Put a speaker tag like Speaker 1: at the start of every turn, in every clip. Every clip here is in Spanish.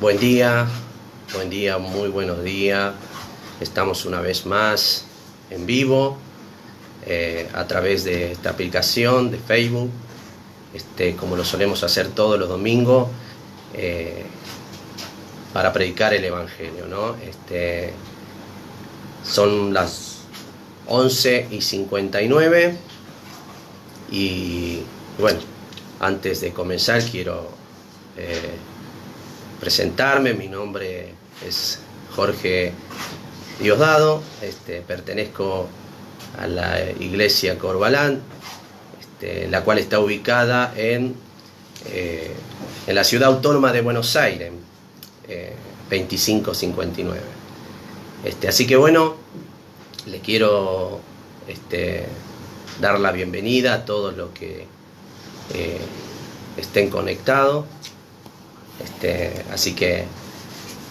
Speaker 1: Buen día, muy buenos días. Estamos una vez más en vivo a través de esta aplicación de Facebook, como lo solemos hacer todos los domingos, para predicar el Evangelio, ¿no? Son las 11:59 y bueno, antes de comenzar quiero presentarme. Mi nombre es Jorge Diosdado, pertenezco a la iglesia Corbalán, la cual está ubicada en la ciudad autónoma de Buenos Aires, 2559. Así que bueno, les quiero dar la bienvenida a todos los que estén conectados. Así que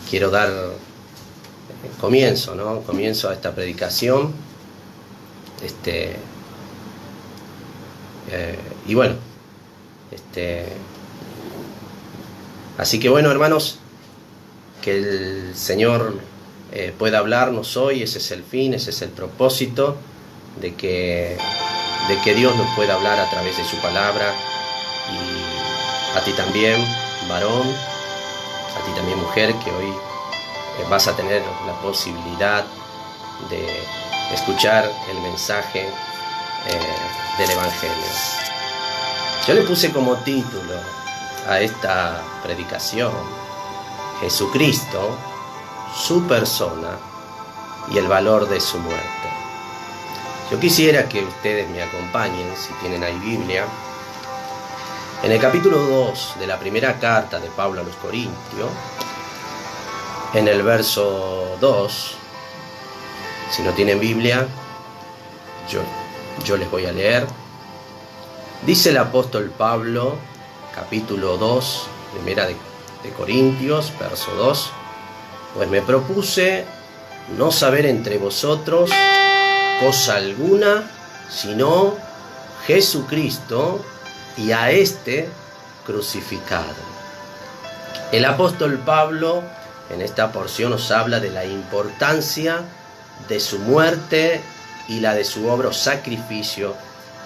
Speaker 1: quiero dar comienzo a esta predicación. Y bueno, así que bueno, hermanos, que el Señor pueda hablarnos hoy. Ese es el fin, ese es el propósito, de que Dios nos pueda hablar a través de su palabra. Y a ti también, varón, a ti también, mujer, que hoy vas a tener la posibilidad de escuchar el mensaje del Evangelio. Yo le puse como título a esta predicación: Jesucristo, su persona y el valor de su muerte. Yo quisiera que ustedes me acompañen, si tienen ahí Biblia, en el capítulo 2 de la primera carta de Pablo a los Corintios, en el verso 2. Si no tienen Biblia, yo les voy a leer. Dice el apóstol Pablo, capítulo 2, primera de Corintios, verso 2: Pues me propuse no saber entre vosotros cosa alguna, sino Jesucristo y a crucificado. El apóstol Pablo en esta porción nos habla de la importancia de su muerte y la de su obra o sacrificio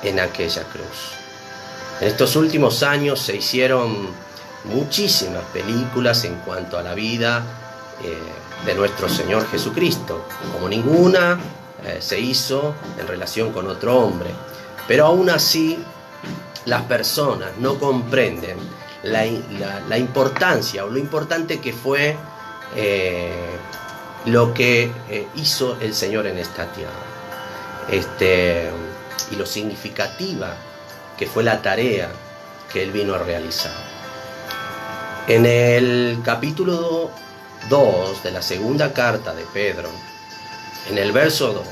Speaker 1: en aquella cruz. En estos últimos años se hicieron muchísimas películas en cuanto a la vida de nuestro Señor Jesucristo, como ninguna se hizo en relación con otro hombre. Pero aún así, las personas no comprenden la importancia o lo importante que fue lo que hizo el Señor en esta tierra, y lo significativa que fue la tarea que Él vino a realizar. En el capítulo 2 de la segunda carta de Pedro, en el verso 2,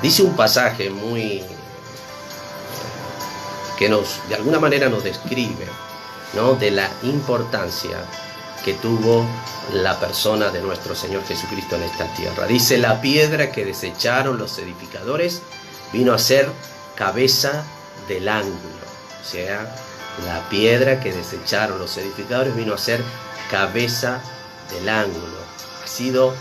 Speaker 1: dice un pasaje muy que de alguna manera nos describe, ¿no?, de la importancia que tuvo la persona de nuestro Señor Jesucristo en esta tierra. Dice: la piedra que desecharon los edificadores vino a ser cabeza del ángulo. O sea, la piedra que desecharon los edificadores vino a ser cabeza del ángulo. Ha sido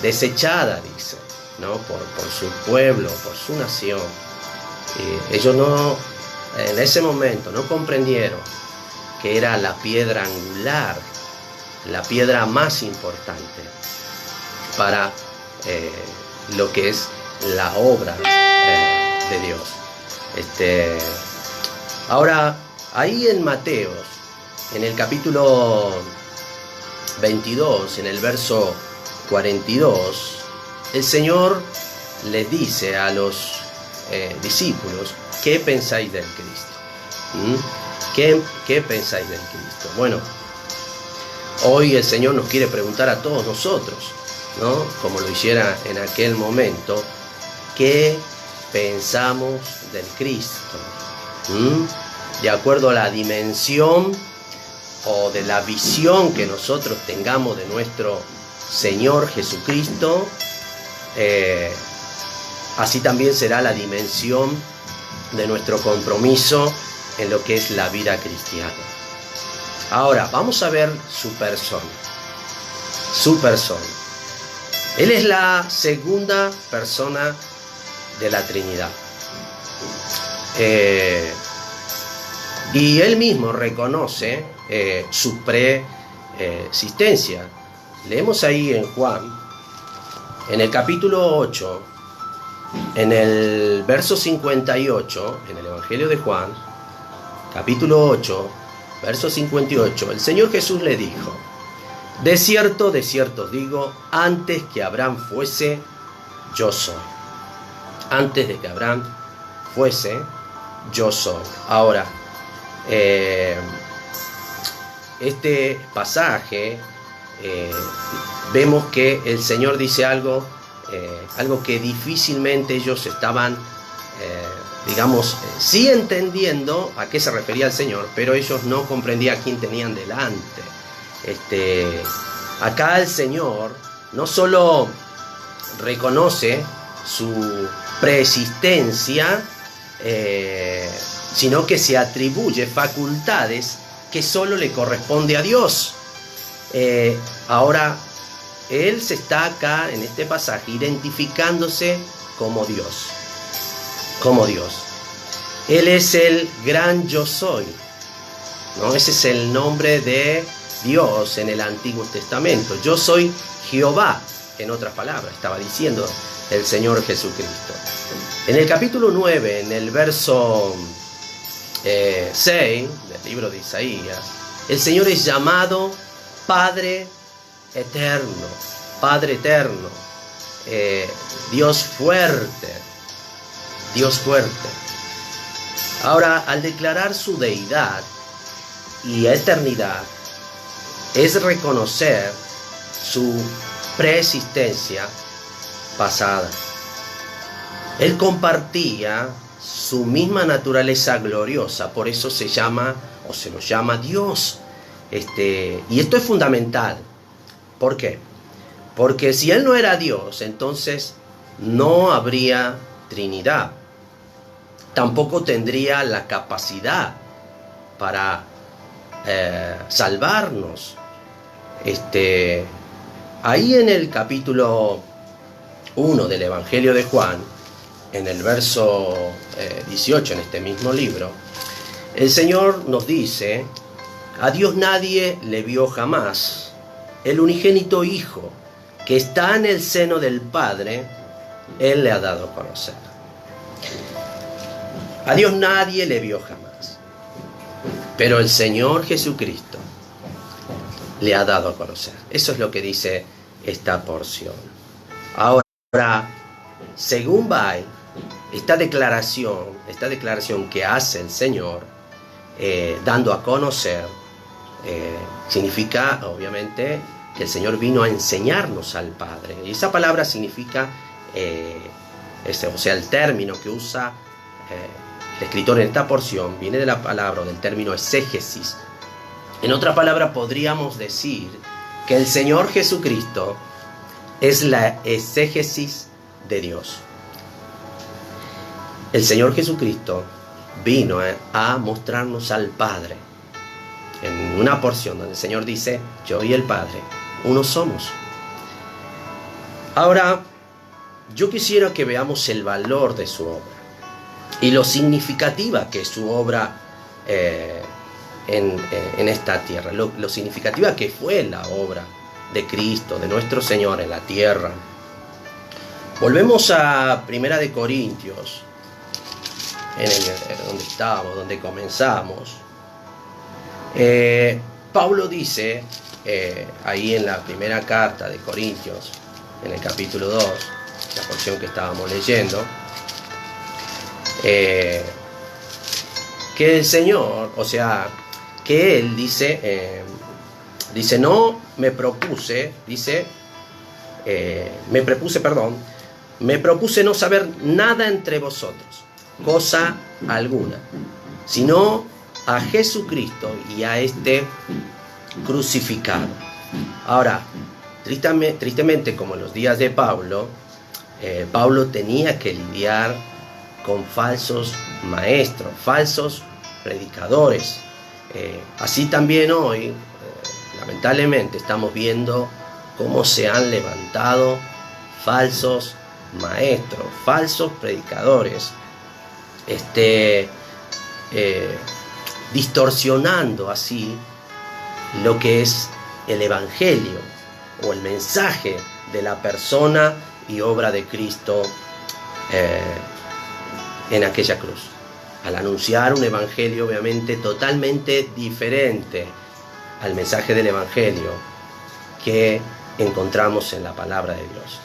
Speaker 1: desechada, dice, ¿no?, por su pueblo, por su nación. Ellos en ese momento no comprendieron que era la piedra angular, la piedra más importante para lo que es la obra de Dios. Ahora, ahí en Mateos, en el capítulo 22, en el verso 42, el Señor les dice a los discípulos: ¿qué pensáis del Cristo? ¿Qué pensáis del Cristo? Bueno, hoy el Señor nos quiere preguntar a todos nosotros, ¿no?, como lo hiciera en aquel momento: ¿qué pensamos del Cristo? De acuerdo a la dimensión o de la visión que nosotros tengamos de nuestro Señor Jesucristo, así también será la dimensión de nuestro compromiso en lo que es la vida cristiana. Ahora, vamos a ver su persona. Su persona. Él es la segunda persona de la Trinidad. Y él mismo reconoce su preexistencia. Leemos ahí en Juan, en el capítulo 8, en el verso 58, en el Evangelio de Juan, capítulo 8, verso 58, el Señor Jesús le dijo: de cierto os digo, antes que Abraham fuese, yo soy. Antes de que Abraham fuese, yo soy. Ahora, este pasaje, vemos que el Señor dice algo que difícilmente ellos estaban, sí entendiendo a qué se refería el Señor, pero ellos no comprendían a quién tenían delante. Acá el Señor no solo reconoce su preexistencia, sino que se atribuye facultades que solo le corresponde a Dios. Ahora, Él se está acá en este pasaje identificándose como Dios. Como Dios. Él es el gran yo soy, ¿no? Ese es el nombre de Dios en el Antiguo Testamento. Yo soy Jehová, en otras palabras, estaba diciendo el Señor Jesucristo. En el capítulo 9, en el verso 6 del libro de Isaías, el Señor es llamado Padre eterno, Padre eterno, Dios fuerte, Dios fuerte. Ahora, al declarar su deidad y eternidad, es reconocer su preexistencia pasada. Él compartía su misma naturaleza gloriosa, por eso se llama, o se lo llama Dios. Y esto es fundamental. ¿Por qué? Porque si Él no era Dios, entonces no habría Trinidad. Tampoco tendría la capacidad para salvarnos. Ahí en el capítulo 1 del Evangelio de Juan, en el verso 18, en este mismo libro, el Señor nos dice: a Dios nadie le vio jamás. El unigénito Hijo, que está en el seno del Padre, Él le ha dado a conocer. A Dios nadie le vio jamás, pero el Señor Jesucristo le ha dado a conocer. Eso es lo que dice esta porción. Ahora, según Bay, esta declaración que hace el Señor, dando a conocer, significa obviamente que el Señor vino a enseñarnos al Padre. Y esa palabra significa, el término que usa el escritor en esta porción viene de la palabra, del término exégesis. En otra palabra, podríamos decir que el Señor Jesucristo es la exégesis de Dios. El Señor Jesucristo vino a mostrarnos al Padre. En una porción donde el Señor dice: yo y el Padre, uno somos. Ahora, yo quisiera que veamos el valor de su obra y lo significativa que es su obra en esta tierra, lo significativa que fue la obra de Cristo, de nuestro Señor en la tierra. Volvemos a 1 de Corintios, donde estábamos, donde comenzamos. Pablo dice, ahí en la primera carta de Corintios, en el capítulo 2, la porción que estábamos leyendo, que el Señor, que Él dice, me propuse no saber nada entre vosotros, cosa alguna, sino a Jesucristo y a este crucificado. Ahora, tristemente, como en los días de Pablo, Pablo tenía que lidiar con falsos maestros, falsos predicadores, Así también hoy, lamentablemente, estamos viendo cómo se han levantado falsos maestros, falsos predicadores, distorsionando así lo que es el Evangelio o el mensaje de la persona y obra de Cristo en aquella cruz, al anunciar un Evangelio obviamente totalmente diferente al mensaje del Evangelio que encontramos en la palabra de Dios.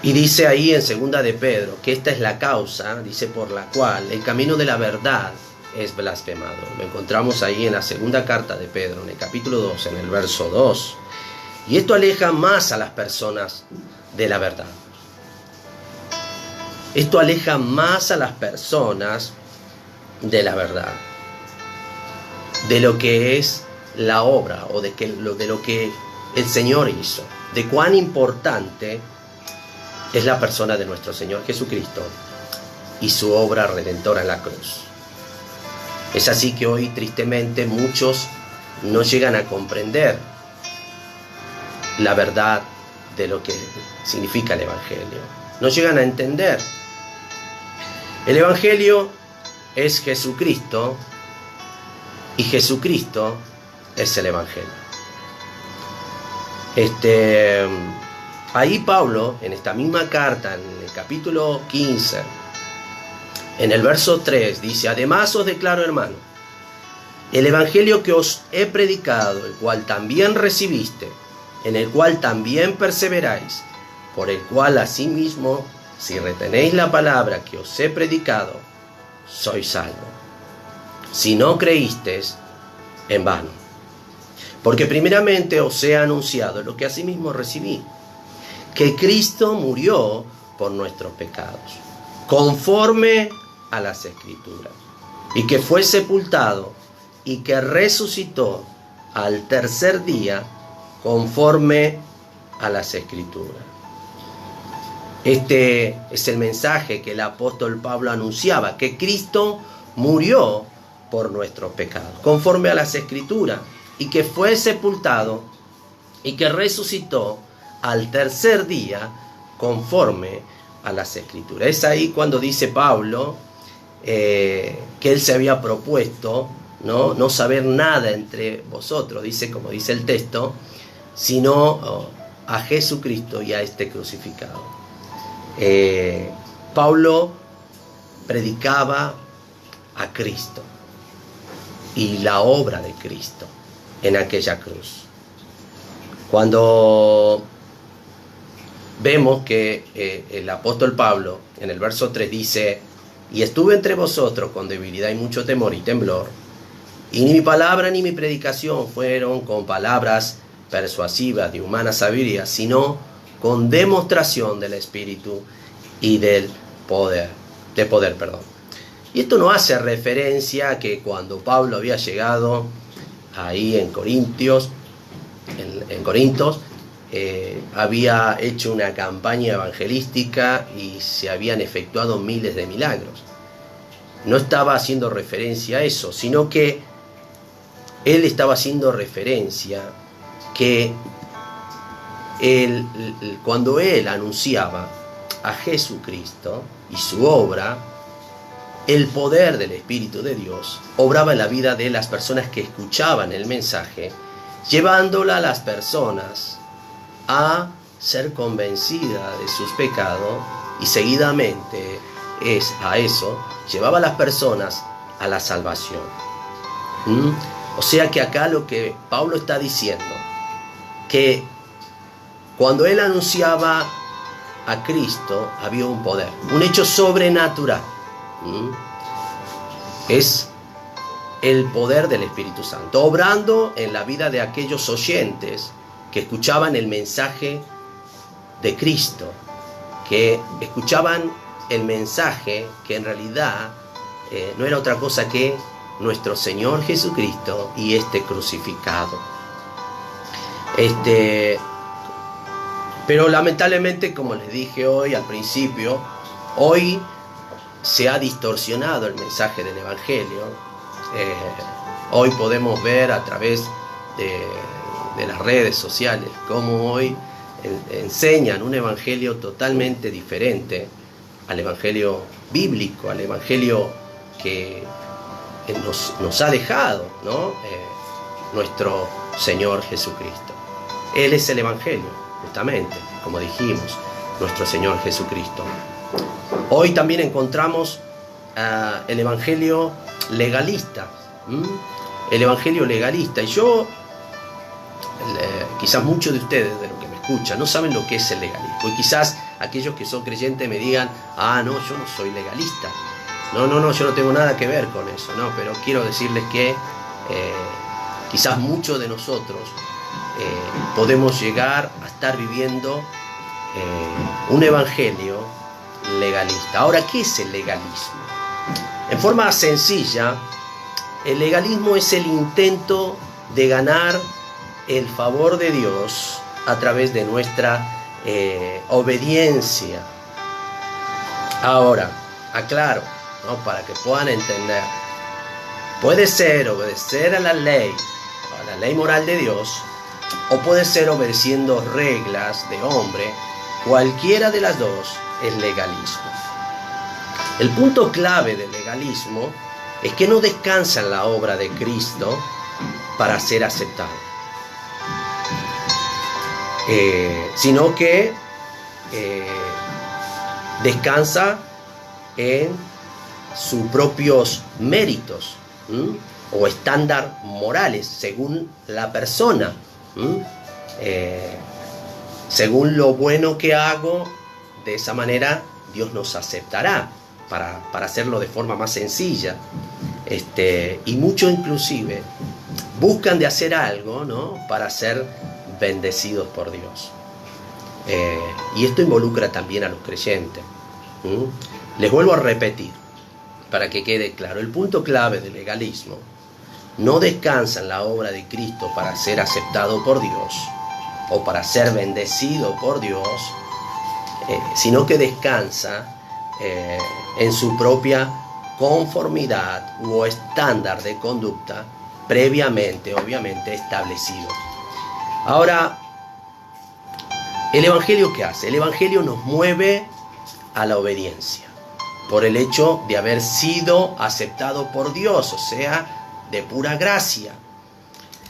Speaker 1: Y dice ahí en 2 de Pedro que esta es la causa, dice, por la cual el camino de la verdad es blasfemado. Lo encontramos ahí en la segunda carta de Pedro, en el capítulo 2, en el verso 2. Y esto aleja más a las personas de la verdad. Esto aleja más a las personas de la verdad, de lo que es la obra o de lo que el Señor hizo, de cuán importante es la persona de nuestro Señor Jesucristo y su obra redentora en la cruz. Es así que hoy, tristemente, muchos no llegan a comprender la verdad de lo que significa el Evangelio. No llegan a entender. El Evangelio es Jesucristo y Jesucristo es el Evangelio. Ahí Pablo, en esta misma carta, en el capítulo 15, en el verso 3, dice: además os declaro, hermano, el evangelio que os he predicado, el cual también recibiste, en el cual también perseveráis, por el cual asimismo, si retenéis la palabra que os he predicado, sois salvos. Si no creísteis, en vano. Porque primeramente os he anunciado lo que asimismo recibí, que Cristo murió por nuestros pecados, conforme a las Escrituras, y que fue sepultado, y que resucitó al tercer día, conforme a las Escrituras. Este es el mensaje que el apóstol Pablo anunciaba, que Cristo murió por nuestros pecados, conforme a las Escrituras, y que fue sepultado, y que resucitó al tercer día, conforme a las Escrituras. Es ahí cuando dice Pablo que él se había propuesto no saber nada entre vosotros, dice, como dice el texto, sino a Jesucristo y a este crucificado. Pablo predicaba a Cristo y la obra de Cristo en aquella cruz. Cuando vemos que el apóstol Pablo en el verso 3 dice: y estuve entre vosotros con debilidad y mucho temor y temblor, y ni mi palabra ni mi predicación fueron con palabras persuasivas de humana sabiduría, sino con demostración del Espíritu y del poder, Y esto no hace referencia a que cuando Pablo había llegado ahí en Corintios, había hecho una campaña evangelística y se habían efectuado miles de milagros. No estaba haciendo referencia a eso, sino que él estaba haciendo referencia que cuando él anunciaba a Jesucristo y su obra, el poder del Espíritu de Dios obraba en la vida de las personas que escuchaban el mensaje, llevándola a las personas a ser convencida de sus pecados, y seguidamente llevaba a las personas a la salvación. O sea que acá lo que Pablo está diciendo, que cuando él anunciaba a Cristo había un poder, un hecho sobrenatural. Es el poder del Espíritu Santo obrando en la vida de aquellos oyentes que escuchaban el mensaje de Cristo, que escuchaban el mensaje que en realidad no era otra cosa que nuestro Señor Jesucristo y este crucificado. Pero lamentablemente, como les dije hoy al principio, hoy se ha distorsionado el mensaje del Evangelio Hoy podemos ver a través de las redes sociales cómo hoy enseñan un evangelio totalmente diferente al evangelio bíblico, al evangelio que nos ha dejado, ¿no? Nuestro Señor Jesucristo. Él es el evangelio, justamente, como dijimos, nuestro Señor Jesucristo. Hoy también encontramos el evangelio legalista, el evangelio legalista. Y yo, quizás muchos de ustedes, de los que me escuchan, no saben lo que es el legalismo. Y quizás aquellos que son creyentes me digan, no, yo no soy legalista. No, yo no tengo nada que ver con eso, ¿no? Pero quiero decirles que quizás muchos de nosotros podemos llegar a estar viviendo un evangelio legalista. Ahora, ¿qué es el legalismo? En forma sencilla, el legalismo es el intento de ganar el favor de Dios a través de nuestra obediencia. Ahora, aclaro, ¿no? Para que puedan entender, puede ser obedecer a la ley moral de Dios, o puede ser obedeciendo reglas de hombre. Cualquiera de las dos es legalismo. El punto clave del legalismo es que no descansa en la obra de Cristo para ser aceptado, sino que descansa en sus propios méritos o estándar morales según la persona, según lo bueno que hago. De esa manera Dios nos aceptará, para hacerlo de forma más sencilla. Y muchos inclusive buscan de hacer algo, ¿no?, para ser bendecidos por Dios. Y esto involucra también a los creyentes. Les vuelvo a repetir, para que quede claro, el punto clave del legalismo no descansa en la obra de Cristo para ser aceptado por Dios o para ser bendecido por Dios, sino que descansa en su propia conformidad o estándar de conducta previamente, obviamente, establecido. Ahora, ¿el evangelio qué hace? El evangelio nos mueve a la obediencia por el hecho de haber sido aceptado por Dios, o sea, de pura gracia.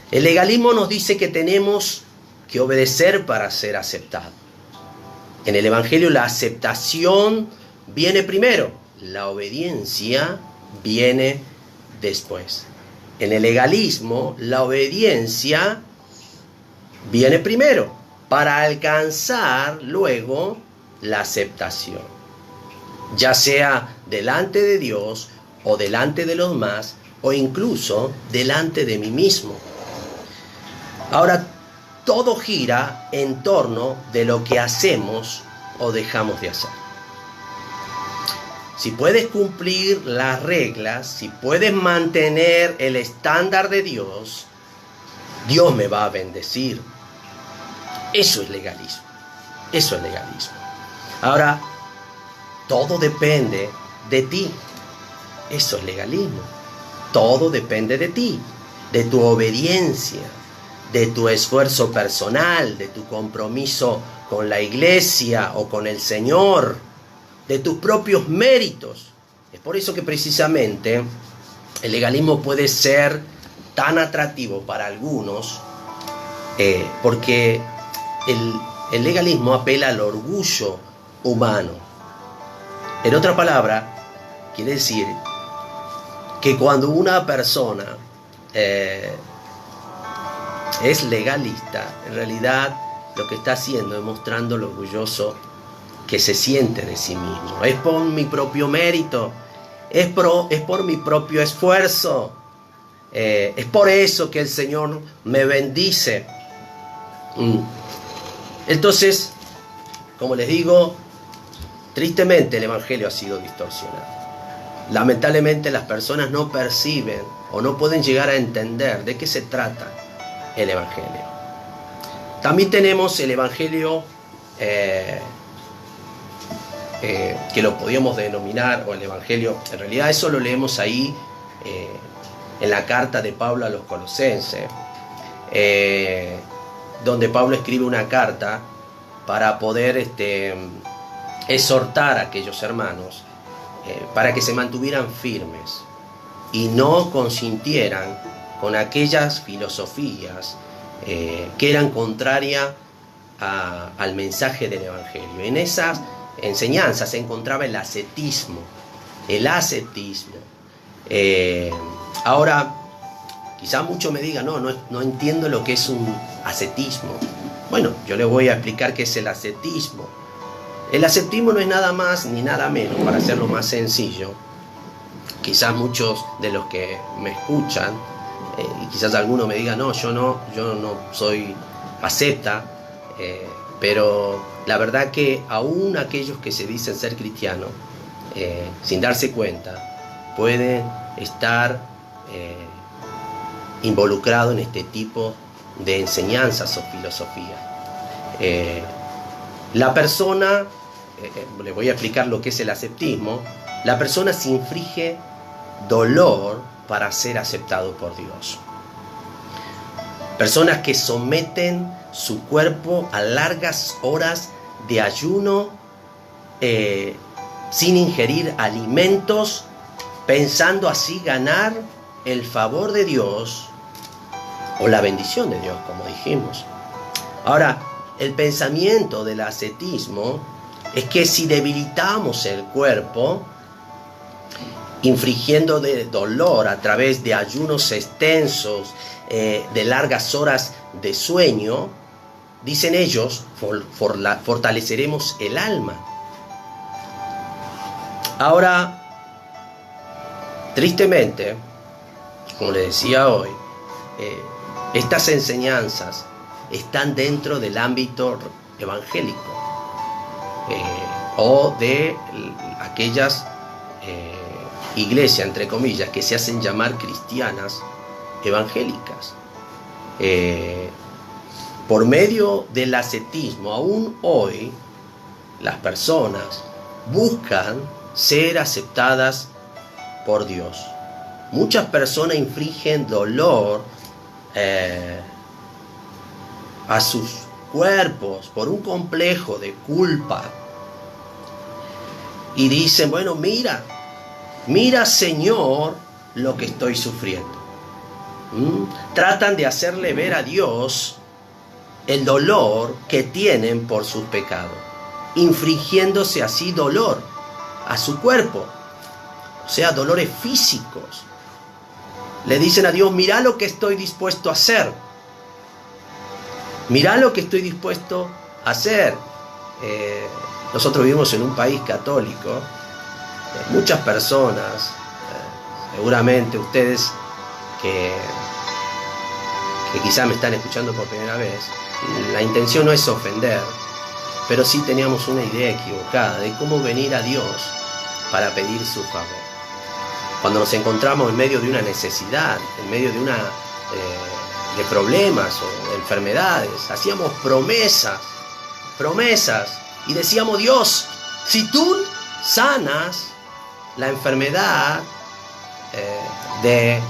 Speaker 1: El legalismo nos dice que tenemos que obedecer para ser aceptados. En el evangelio la aceptación viene primero, la obediencia viene después. En el legalismo la obediencia viene primero para alcanzar luego la aceptación, ya sea delante de Dios o delante de los demás, o incluso delante de mí mismo. Ahora, todo gira en torno de lo que hacemos o dejamos de hacer. Si puedes cumplir las reglas, si puedes mantener el estándar de Dios, Dios me va a bendecir. Eso es legalismo. Eso es legalismo. Ahora, todo depende de ti. Eso es legalismo. Todo depende de ti, de tu obediencia, de tu esfuerzo personal, de tu compromiso con la iglesia o con el Señor, de tus propios méritos. Es por eso que precisamente el legalismo puede ser tan atractivo para algunos, porque el legalismo apela al orgullo humano. En otra palabra, quiere decir que cuando una persona es legalista, en realidad lo que está haciendo es mostrando lo orgulloso que se siente de sí mismo. Es por mi propio mérito, es por mi propio esfuerzo, es por eso que el Señor me bendice. Entonces, como les digo, tristemente el evangelio ha sido distorsionado. Lamentablemente las personas no perciben o no pueden llegar a entender de qué se trata el evangelio. También tenemos el evangelio que lo podríamos denominar, o el evangelio, en realidad eso lo leemos ahí en la carta de Pablo a los Colosenses, donde Pablo escribe una carta para poder exhortar a aquellos hermanos para que se mantuvieran firmes y no consintieran con aquellas filosofías que eran contrarias al mensaje del Evangelio. En esas enseñanzas se encontraba el ascetismo. Ahora, quizá muchos me digan, no entiendo lo que es un ascetismo. Bueno, yo les voy a explicar qué es el ascetismo. El ascetismo no es nada más ni nada menos, para hacerlo más sencillo. Quizás muchos de los que me escuchan, y quizás algunos me digan, yo no soy asceta, pero la verdad que aún aquellos que se dicen ser cristianos, sin darse cuenta, pueden estar involucrados en este tipo de enseñanzas o filosofías. La persona, les voy a explicar lo que es el ascetismo. La persona se inflige dolor para ser aceptado por Dios. Personas que someten su cuerpo a largas horas de ayuno sin ingerir alimentos, pensando así ganar el favor de Dios o la bendición de Dios, como dijimos. Ahora, el pensamiento del ascetismo es que si debilitamos el cuerpo, infligiendo de dolor a través de ayunos extensos, de largas horas de sueño, dicen ellos, fortaleceremos el alma. Ahora, tristemente, como les decía hoy, estas enseñanzas están dentro del ámbito evangélico o de aquellas iglesias, entre comillas, que se hacen llamar cristianas evangélicas. Por medio del ascetismo, aún hoy, las personas buscan ser aceptadas por Dios. Muchas personas infligen dolor a sus cuerpos por un complejo de culpa y dicen, bueno, mira Señor lo que estoy sufriendo. Tratan de hacerle ver a Dios el dolor que tienen por sus pecados, infligiéndose así dolor a su cuerpo, o sea, dolores físicos. Le dicen a Dios, mira lo que estoy dispuesto a hacer. Mira lo que estoy dispuesto a hacer. Nosotros vivimos en un país católico. Muchas personas, seguramente ustedes que quizás me están escuchando por primera vez, la intención no es ofender, pero sí teníamos una idea equivocada de cómo venir a Dios para pedir su favor. Cuando nos encontramos en medio de una necesidad, en medio de de problemas o de enfermedades, hacíamos promesas, y decíamos, Dios, si tú sanas la enfermedad de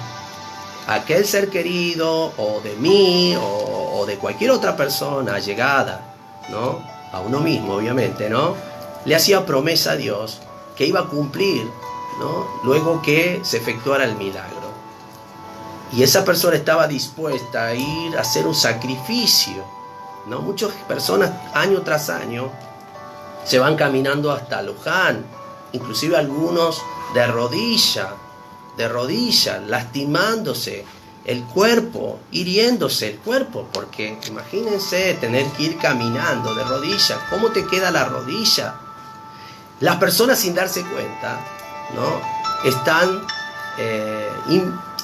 Speaker 1: aquel ser querido, o de mí, o de cualquier otra persona allegada, ¿no?, a uno mismo, obviamente, ¿no?, le hacía promesa a Dios que iba a cumplir, ¿no?, luego que se efectuara el milagro. Y esa persona estaba dispuesta a ir a hacer un sacrificio, ¿no? Muchas personas, año tras año, se van caminando hasta Luján, inclusive algunos de rodillas, lastimándose el cuerpo, hiriéndose el cuerpo, porque imagínense tener que ir caminando de rodillas. ¿Cómo te queda la rodilla? Las personas, sin darse cuenta, ¿no?, están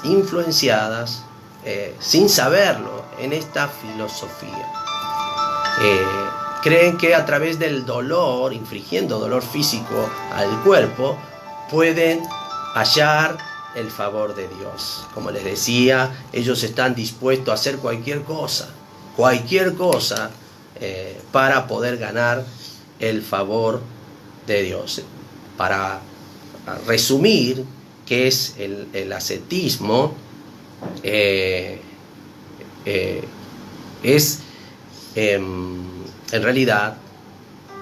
Speaker 1: influenciadas, sin saberlo, en esta filosofía. Creen que a través del dolor, infligiendo dolor físico al cuerpo, pueden hallar el favor de Dios. Como les decía, ellos están dispuestos a hacer cualquier cosa, para poder ganar el favor de Dios. Para resumir qué es el ascetismo, es en realidad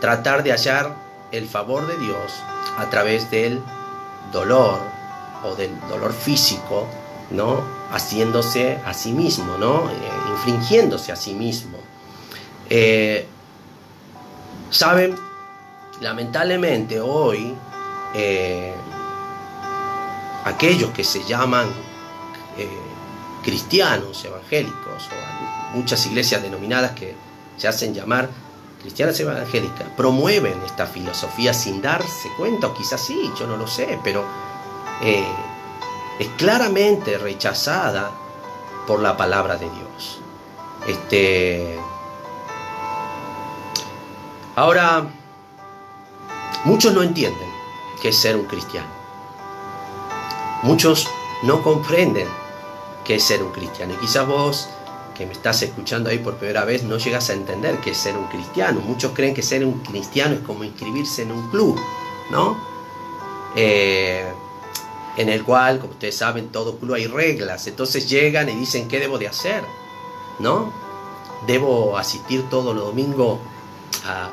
Speaker 1: tratar de hallar el favor de Dios a través del dolor o del dolor físico, ¿no? Haciéndose a sí mismo, ¿no? Infringiéndose a sí mismo. Saben, lamentablemente hoy aquellos que se llaman cristianos evangélicos, o muchas iglesias denominadas que se hacen llamar cristianas evangélicas, promueven esta filosofía sin darse cuenta, o quizás sí, yo no lo sé, pero es claramente rechazada por la palabra de Dios. Ahora, muchos no entienden qué es ser un cristiano. Muchos no comprenden qué es ser un cristiano. Y quizás vos, que me estás escuchando ahí por primera vez, no llegas a entender qué es ser un cristiano. Muchos creen que ser un cristiano es como inscribirse en un club, ¿no? En el cual, como ustedes saben, todo club hay reglas. Entonces llegan y dicen, ¿qué debo de hacer? ¿No? ¿Debo asistir todos los domingos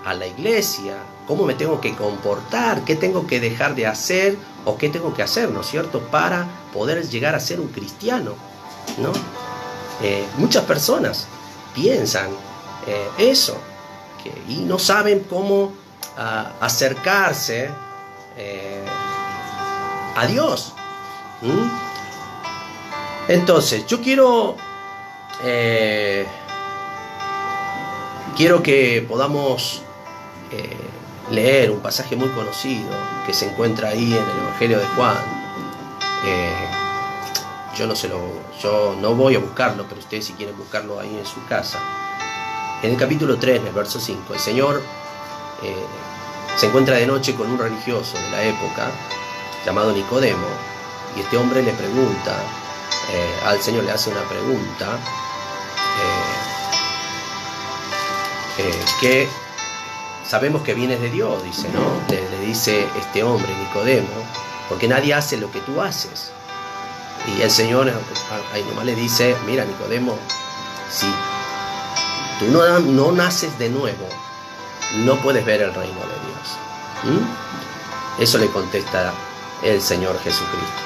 Speaker 1: a la iglesia? ¿Cómo me tengo que comportar? ¿Qué tengo que dejar de hacer? ¿O qué tengo que hacer, ¿no es cierto?, para poder llegar a ser un cristiano, ¿no? Muchas personas piensan eso, y no saben cómo acercarse a Dios. Entonces, yo quiero que podamos leer un pasaje muy conocido que se encuentra ahí en el Evangelio de Juan. Yo no voy a buscarlo, pero ustedes, si quieren buscarlo ahí en su casa. En el capítulo 3, en el verso 5, el Señor se encuentra de noche con un religioso de la época llamado Nicodemo, y este hombre le pregunta, al Señor le hace una pregunta que sabemos que vienes de Dios, dice, ¿no? Le dice este hombre, Nicodemo, porque nadie hace lo que tú haces. Y el Señor ahí nomás le dice, mira, Nicodemo, si tú no naces de nuevo, no puedes ver el reino de Dios. Eso le contesta el Señor Jesucristo.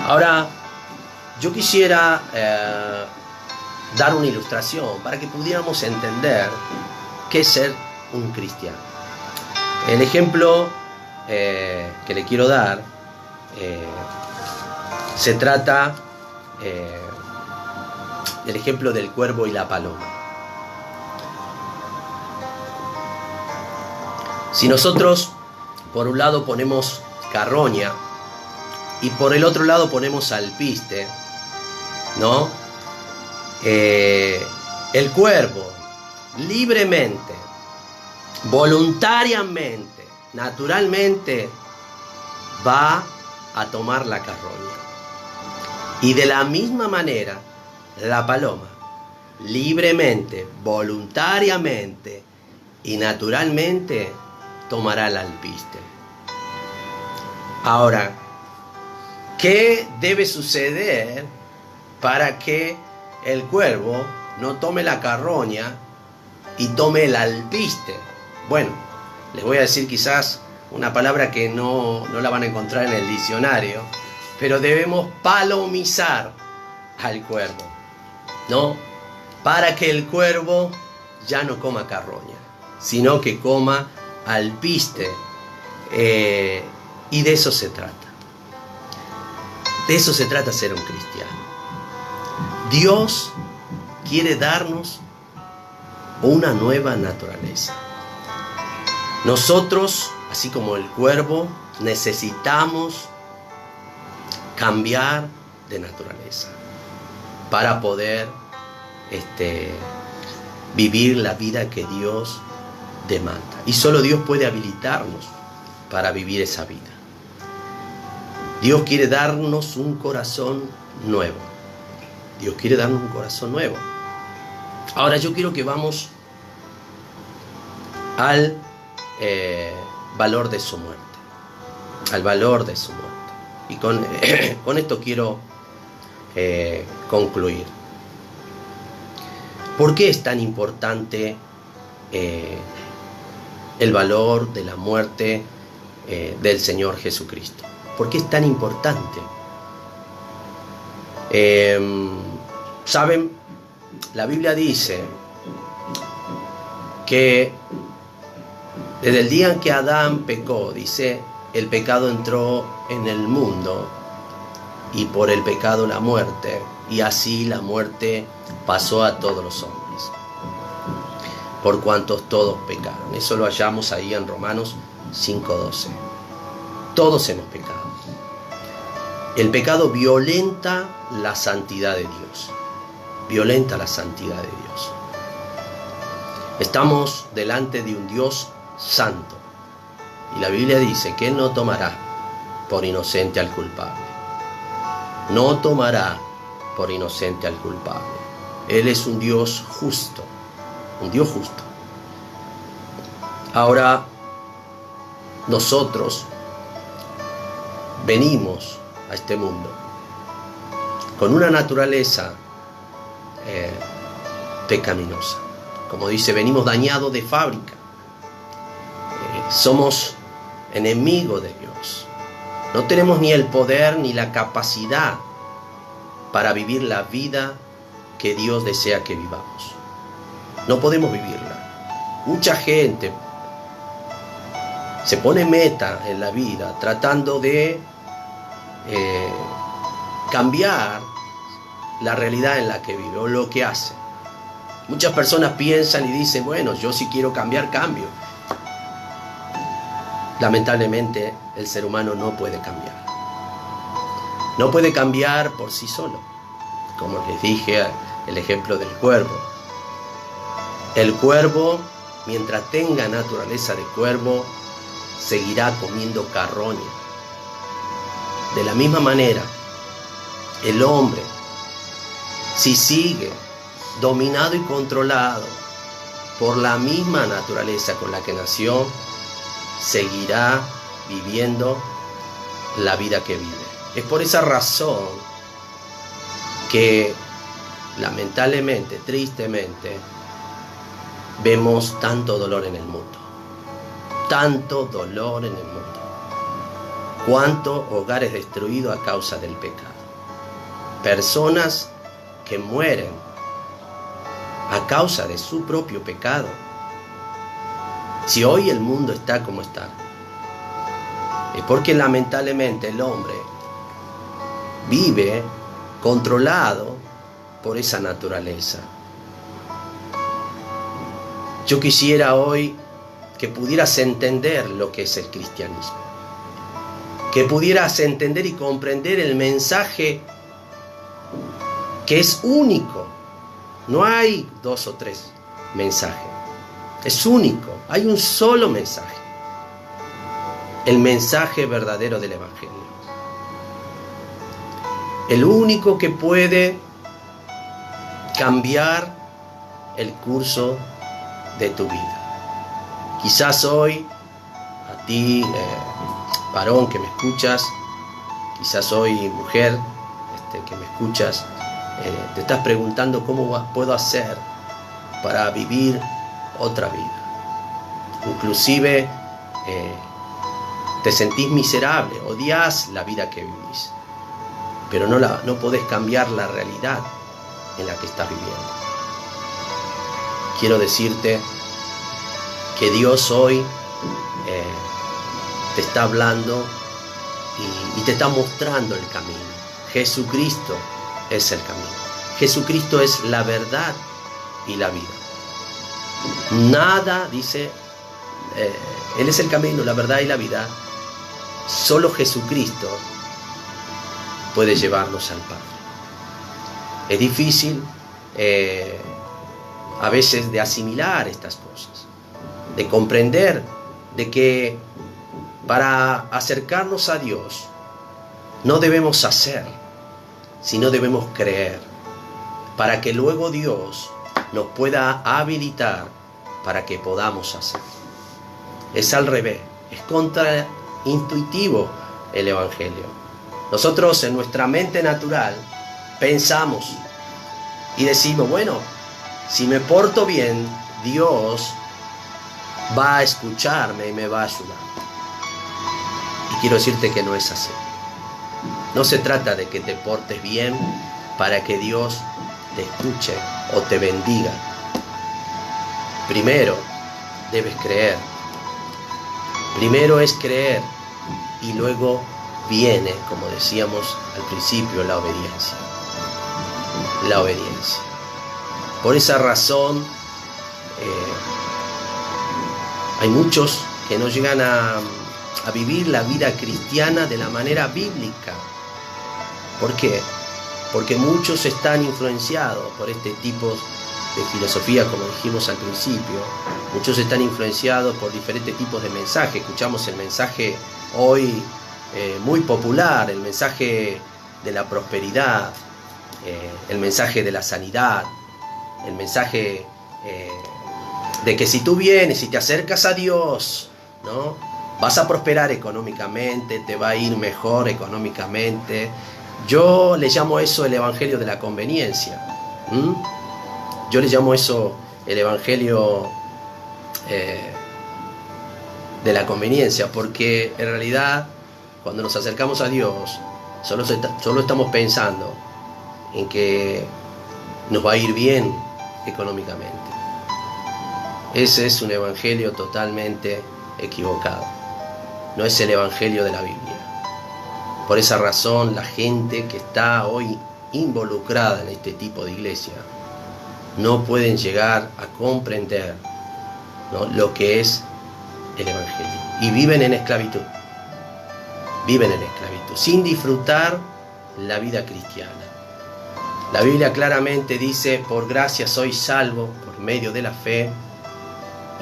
Speaker 1: Ahora, yo quisiera dar una ilustración para que pudiéramos entender qué es ser un cristiano. El ejemplo que le quiero dar se trata del ejemplo del cuervo y la paloma. Si nosotros por un lado ponemos carroña y por el otro lado ponemos alpiste, ¿no? El cuervo libremente, voluntariamente, naturalmente va a tomar la carroña. Y de la misma manera, la paloma libremente, voluntariamente y naturalmente tomará el alpiste. Ahora, ¿qué debe suceder para que el cuervo no tome la carroña y tome el alpiste? Bueno, les voy a decir quizás una palabra que no la van a encontrar en el diccionario, pero debemos palomizar al cuervo, ¿no? Para que el cuervo ya no coma carroña, sino que coma alpiste. Y de eso se trata. De eso se trata ser un cristiano. Dios quiere darnos una nueva naturaleza. Nosotros, así como el cuervo, necesitamos cambiar de naturaleza para poder vivir la vida que Dios demanda. Y solo Dios puede habilitarnos para vivir esa vida. Dios quiere darnos un corazón nuevo. Dios quiere darnos un corazón nuevo. Ahora yo quiero que vamos al valor de su muerte. Al valor de su muerte. Y con esto quiero concluir. ¿Por qué es tan importante el valor de la muerte del Señor Jesucristo? ¿Por qué es tan importante? ¿Saben? La Biblia dice que desde el día en que Adán pecó, dice, el pecado entró en el mundo y por el pecado la muerte, y así la muerte pasó a todos los hombres, por cuantos todos pecaron. Eso lo hallamos ahí en Romanos 5:12. Todos hemos pecado. El pecado violenta la santidad de Dios. Violenta la santidad de Dios. Estamos delante de un Dios santo. Y la Biblia dice que Él no tomará por inocente al culpable. No tomará por inocente al culpable. Él es un Dios justo. Un Dios justo. Ahora, nosotros venimos a este mundo con una naturaleza pecaminosa. Como dice, venimos dañados de fábrica. Somos enemigos de Dios. No tenemos ni el poder ni la capacidad para vivir la vida que Dios desea que vivamos. No podemos vivirla. Mucha gente se pone meta en la vida tratando de cambiar la realidad en la que vive o lo que hace. Muchas personas piensan y dicen, bueno, yo si quiero cambiar, cambio. Lamentablemente, el ser humano no puede cambiar. No puede cambiar por sí solo. Como les dije, el ejemplo del cuervo. El cuervo, mientras tenga naturaleza de cuervo, seguirá comiendo carroña. De la misma manera, el hombre, si sigue dominado y controlado por la misma naturaleza con la que nació, seguirá viviendo la vida que vive. Es por esa razón que lamentablemente, tristemente, vemos tanto dolor en el mundo. Tanto dolor en el mundo. Cuántos hogares destruidos a causa del pecado. Personas que mueren a causa de su propio pecado. Si hoy el mundo está como está, es porque lamentablemente el hombre vive controlado por esa naturaleza. Yo quisiera hoy que pudieras entender lo que es el cristianismo, que pudieras entender y comprender el mensaje que es único. No hay 2 o 3 mensajes, es único, hay un solo mensaje, el mensaje verdadero del Evangelio, el único que puede cambiar el curso de tu vida. Quizás hoy, a ti, varón que me escuchas, quizás hoy, mujer que me escuchas, te estás preguntando cómo puedo hacer para vivir otra vida. Inclusive te sentís miserable, odias la vida que vivís, pero no podés cambiar la realidad en la que estás viviendo. Quiero decirte que Dios hoy te está hablando y te está mostrando el camino. Jesucristo es el camino. Jesucristo es la verdad y la vida. Nada, dice, Él es el camino, la verdad y la vida. Solo Jesucristo puede llevarnos al Padre. Es difícil a veces de asimilar estas cosas, de comprender de que para acercarnos a Dios no debemos hacer, sino debemos creer, para que luego Dios nos pueda habilitar para que podamos hacer. Es al revés, es contraintuitivo el Evangelio. Nosotros en nuestra mente natural pensamos y decimos, bueno, si me porto bien, Dios va a escucharme y me va a ayudar. Y quiero decirte que no es así. No se trata de que te portes bien para que Dios te escuche o te bendiga. Primero debes creer. Primero es creer y luego viene, como decíamos al principio, la obediencia. La obediencia. Por esa razón hay muchos que no llegan a vivir la vida cristiana de la manera bíblica. ¿Por qué? Porque muchos están influenciados por este tipo de filosofía, como dijimos al principio. Muchos están influenciados por diferentes tipos de mensajes. Escuchamos el mensaje hoy muy popular, el mensaje de la prosperidad, el mensaje de la sanidad, el mensaje de que si tú vienes y te acercas a Dios, ¿no?, vas a prosperar económicamente, te va a ir mejor económicamente. Yo le llamo eso el evangelio de la conveniencia. Yo le llamo eso el evangelio de la conveniencia, porque en realidad cuando nos acercamos a Dios solo estamos pensando en que nos va a ir bien económicamente. Ese es un evangelio totalmente equivocado. No es el evangelio de la Biblia. Por esa razón, la gente que está hoy involucrada en este tipo de iglesia no pueden llegar a comprender, ¿no?, lo que es el evangelio. Y viven en esclavitud. Viven en esclavitud, sin disfrutar la vida cristiana. La Biblia claramente dice, por gracia sois salvos por medio de la fe,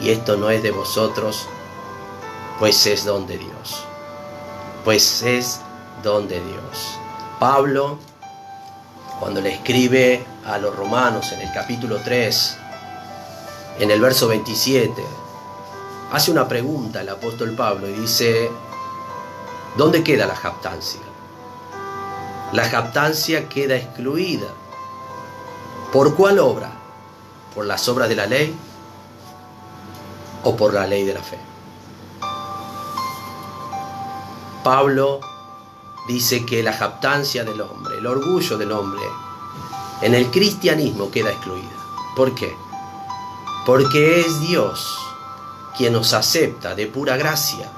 Speaker 1: y esto no es de vosotros, pues es don de Dios. Pues es don de Dios. Pablo, cuando le escribe a los romanos en el capítulo 3, en el verso 27, hace una pregunta el apóstol Pablo y dice, ¿dónde queda la jactancia? La jactancia queda excluida. ¿Por cuál obra? ¿Por las obras de la ley o por la ley de la fe? Pablo dice que la jactancia del hombre, el orgullo del hombre, en el cristianismo queda excluida. ¿Por qué? Porque es Dios quien nos acepta de pura gracia.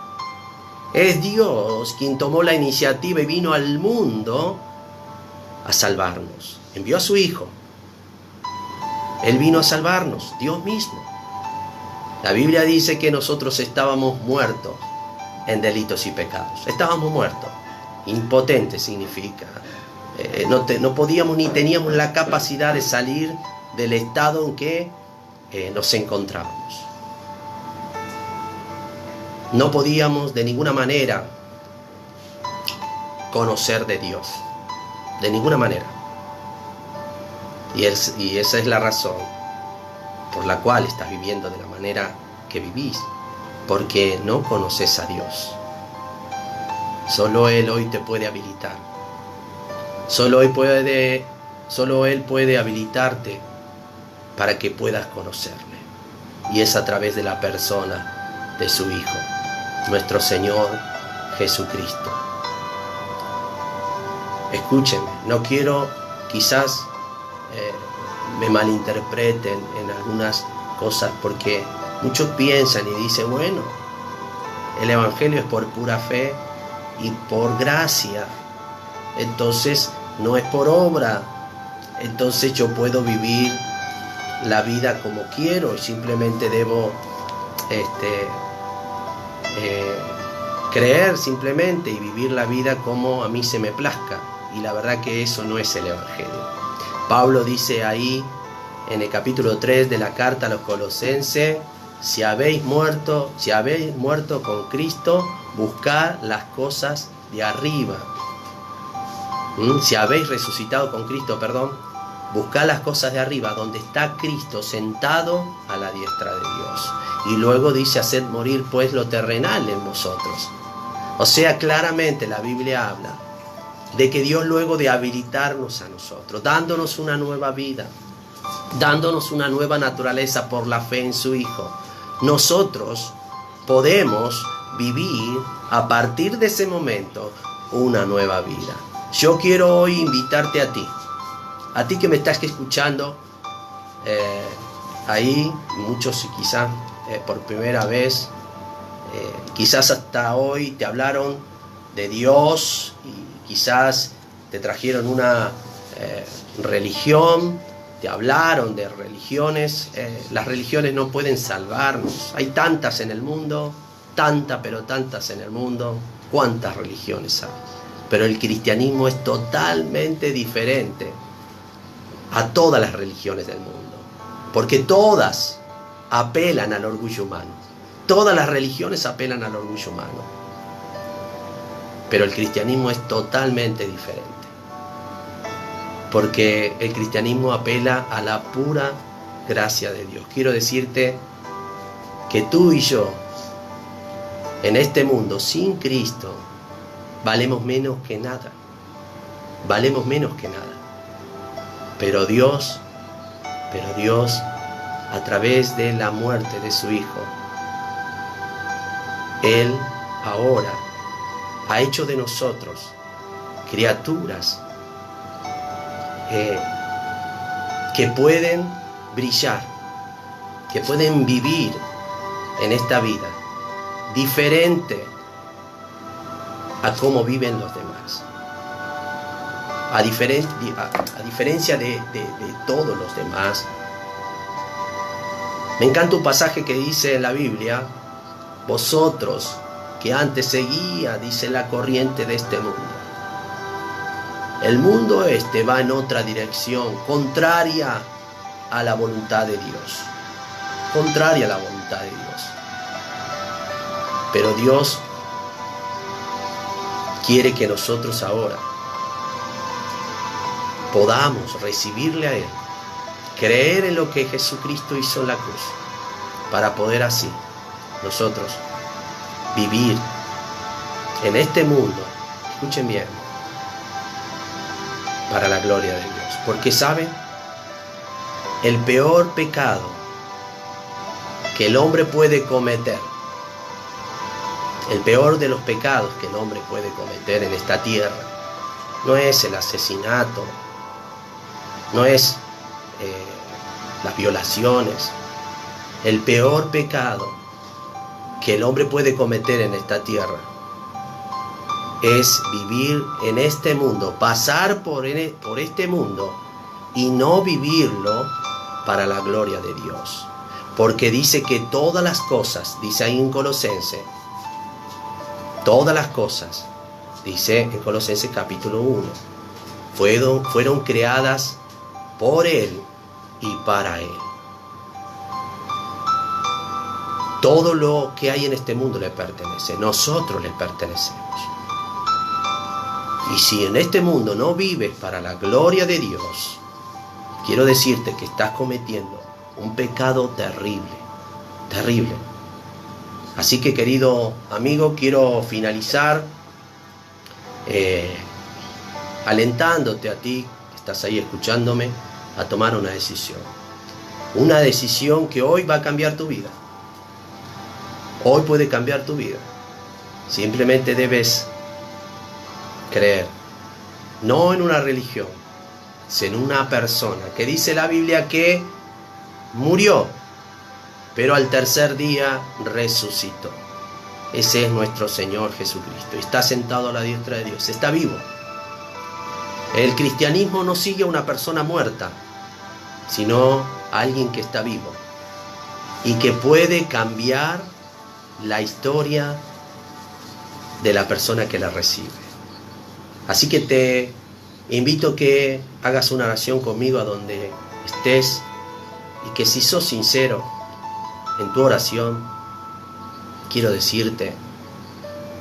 Speaker 1: Es Dios quien tomó la iniciativa y vino al mundo a salvarnos. Envió a su Hijo. Él vino a salvarnos, Dios mismo. La Biblia dice que nosotros estábamos muertos en delitos y pecados. Estábamos muertos. Impotentes significa. No podíamos ni teníamos la capacidad de salir del estado en que nos encontrábamos. No podíamos de ninguna manera conocer de Dios. De ninguna manera. Y esa es la razón por la cual estás viviendo de la manera que vivís. Porque no conoces a Dios. Solo Él hoy te puede habilitar. Solo Él puede habilitarte para que puedas conocerle. Y es a través de la persona de su Hijo, nuestro Señor Jesucristo. Escúcheme, no quiero quizás me malinterpreten en algunas cosas, porque muchos piensan y dicen, bueno, el evangelio es por pura fe y por gracia, entonces no es por obra, entonces yo puedo vivir la vida como quiero y simplemente debo creer simplemente y vivir la vida como a mí se me plazca. Y la verdad que eso no es el evangelio. Pablo dice ahí en el capítulo 3 de la carta a los Colosenses, si habéis muerto con Cristo, buscad las cosas de arriba. Si habéis resucitado con Cristo, buscad las cosas de arriba, donde está Cristo sentado a la diestra de Dios. Y luego dice, haced morir pues lo terrenal en vosotros. O sea, claramente la Biblia habla de que Dios, luego de habilitarnos a nosotros, dándonos una nueva vida, dándonos una nueva naturaleza por la fe en su Hijo, nosotros podemos vivir a partir de ese momento una nueva vida. Yo quiero hoy invitarte a ti que me estás escuchando, ahí muchos quizás por primera vez, quizás hasta hoy te hablaron de Dios y quizás te trajeron una religión, te hablaron de religiones. Las religiones no pueden salvarnos. Hay tantas en el mundo, pero tantas en el mundo. ¿Cuántas religiones hay? Pero el cristianismo es totalmente diferente a todas las religiones del mundo, porque todas apelan al orgullo humano. Todas las religiones apelan al orgullo humano, pero el cristianismo es totalmente diferente, porque el cristianismo apela a la pura gracia de Dios. Quiero decirte que tú y yo, en este mundo sin Cristo, valemos menos que nada. Valemos menos que nada. Pero Dios, a través de la muerte de su Hijo, Él ahora ha hecho de nosotros criaturas que pueden brillar, que pueden vivir en esta vida diferente a cómo viven los demás, a diferencia de todos los demás. Me encanta un pasaje que dice en la Biblia: vosotros que antes seguía, dice, la corriente de este mundo. El mundo este va en otra dirección, contraria a la voluntad de Dios. Contraria a la voluntad de Dios. Pero Dios quiere que nosotros ahora podamos recibirle a Él, creer en lo que Jesucristo hizo en la cruz, para poder así nosotros vivir en este mundo, escuchen bien, para la gloria de Dios. Porque ¿saben? El peor pecado que el hombre puede cometer, el peor de los pecados que el hombre puede cometer en esta tierra, no es el asesinato, no es las violaciones. El peor pecado que el hombre puede cometer en esta tierra es vivir en este mundo, pasar por este mundo y no vivirlo para la gloria de Dios. Porque dice que todas las cosas, dice ahí en Colosenses, todas las cosas, dice en Colosenses capítulo 1, fueron creadas por Él y para Él. Todo lo que hay en este mundo le pertenece, nosotros le pertenecemos. Y si en este mundo no vives para la gloria de Dios, quiero decirte que estás cometiendo un pecado terrible, terrible. Así que, querido amigo, quiero finalizar alentándote a ti, que estás ahí escuchándome, a tomar una decisión. Una decisión que hoy va a cambiar tu vida. Hoy puede cambiar tu vida. Simplemente debes creer, no en una religión, sino en una persona que dice la Biblia que murió, pero al tercer día resucitó. Ese es nuestro Señor Jesucristo. Está sentado a la diestra de Dios, está vivo. El cristianismo no sigue a una persona muerta, sino a alguien que está vivo y que puede cambiar la historia de la persona que la recibe. Así que te invito a que hagas una oración conmigo a donde estés, y que si sos sincero en tu oración, quiero decirte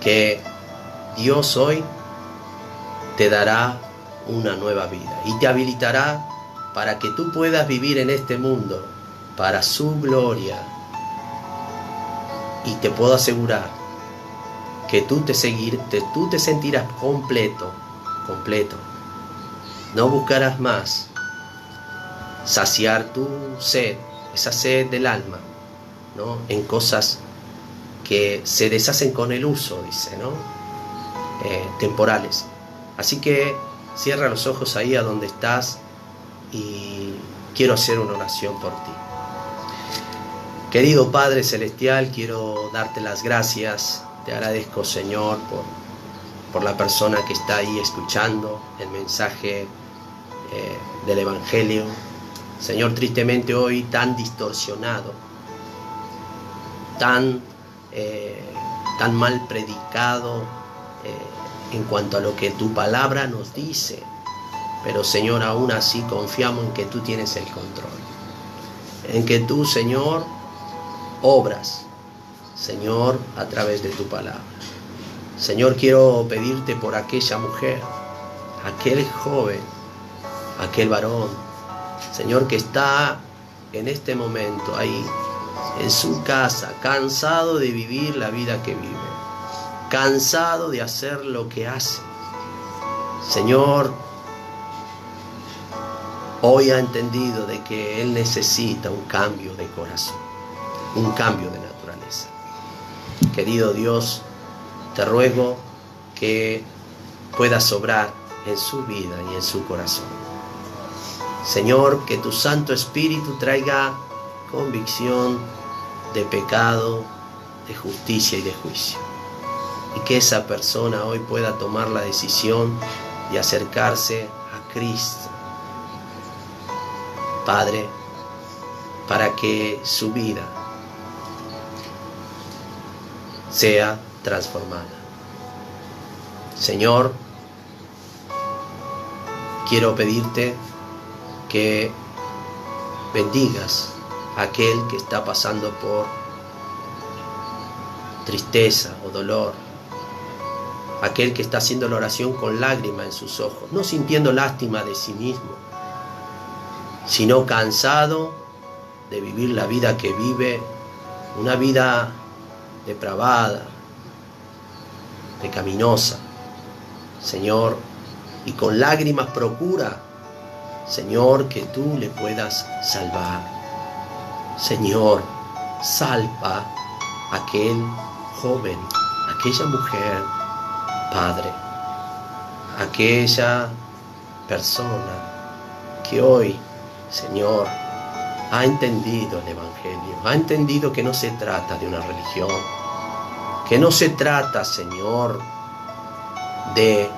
Speaker 1: que Dios hoy te dará una nueva vida y te habilitará para que tú puedas vivir en este mundo para su gloria. Y te puedo asegurar que tú te sentirás completo, completo. No buscarás más saciar tu sed, esa sed del alma, ¿no?, en cosas que se deshacen con el uso, dice, ¿no?, temporales. Así que cierra los ojos ahí a donde estás y quiero hacer una oración por ti. Querido Padre Celestial, quiero darte las gracias. Te agradezco, Señor, por la persona que está ahí escuchando el mensaje del Evangelio. Señor, tristemente hoy tan distorsionado, tan mal predicado en cuanto a lo que tu palabra nos dice. Pero, Señor, aún así confiamos en que tú tienes el control, en que tú, Señor, obras, Señor, a través de tu palabra. Señor, quiero pedirte por aquella mujer, aquel joven, aquel varón, Señor, que está en este momento ahí, en su casa, cansado de vivir la vida que vive, cansado de hacer lo que hace. Señor, hoy ha entendido de que él necesita un cambio de corazón, un cambio de naturaleza. Querido Dios, te ruego que puedas obrar en su vida y en su corazón. Señor, que tu Santo Espíritu traiga convicción de pecado, de justicia y de juicio. Y que esa persona hoy pueda tomar la decisión de acercarse a Cristo, Padre, para que su vida sea transformada. Señor, quiero pedirte que bendigas a aquel que está pasando por tristeza o dolor, aquel que está haciendo la oración con lágrimas en sus ojos, no sintiendo lástima de sí mismo, sino cansado de vivir la vida que vive, una vida depravada, pecaminosa. Señor, y con lágrimas procura, Señor, que tú le puedas salvar. Señor, salva a aquel joven, aquella mujer, Padre, aquella persona que hoy, Señor, ha entendido el Evangelio, ha entendido que no se trata de una religión, que no se trata, Señor, de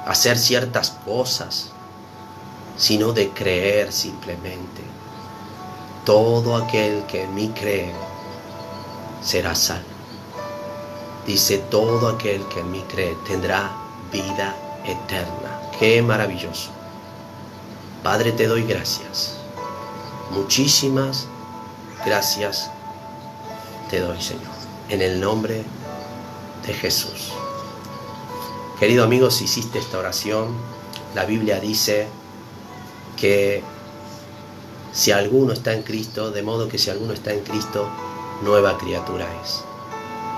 Speaker 1: hacer ciertas cosas, sino de creer simplemente. Todo aquel que en mí cree será salvo. Dice, todo aquel que en mí cree tendrá vida eterna. ¡Qué maravilloso! Padre, te doy gracias. Muchísimas gracias te doy, Señor, en el nombre de Jesús. Querido amigo, si hiciste esta oración, la Biblia dice que si alguno está en Cristo, de modo que si alguno está en Cristo, nueva criatura es.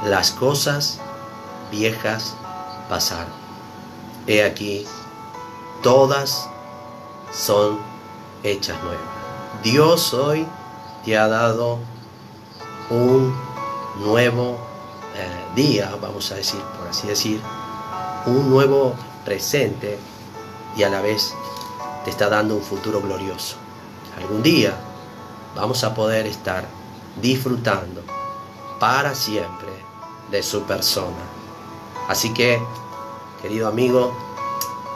Speaker 1: Las cosas viejas pasaron. He aquí, todas son hechas nuevas. Dios hoy te ha dado un nuevo día, vamos a decir, por así decir, un nuevo presente, y a la vez te está dando un futuro glorioso. Algún día vamos a poder estar disfrutando para siempre de su persona. Así que, querido amigo,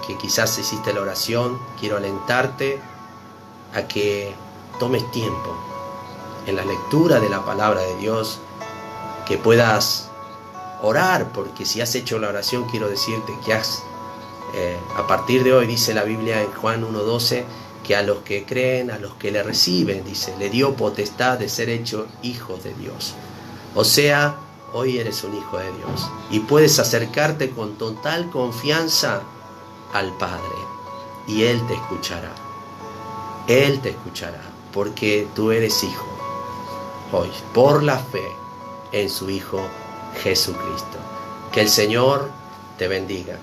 Speaker 1: que quizás hiciste la oración, quiero alentarte a que tomes tiempo en la lectura de la palabra de Dios, que puedas orar, porque si has hecho la oración, quiero decirte que a partir de hoy, dice la Biblia en Juan 1:12, que a los que creen, a los que le reciben, dice, le dio potestad de ser hechos hijos de Dios. O sea, hoy eres un hijo de Dios y puedes acercarte con total confianza al Padre y Él te escuchará. Él te escuchará porque tú eres hijo hoy por la fe en su Hijo Jesucristo. Que el Señor te bendiga.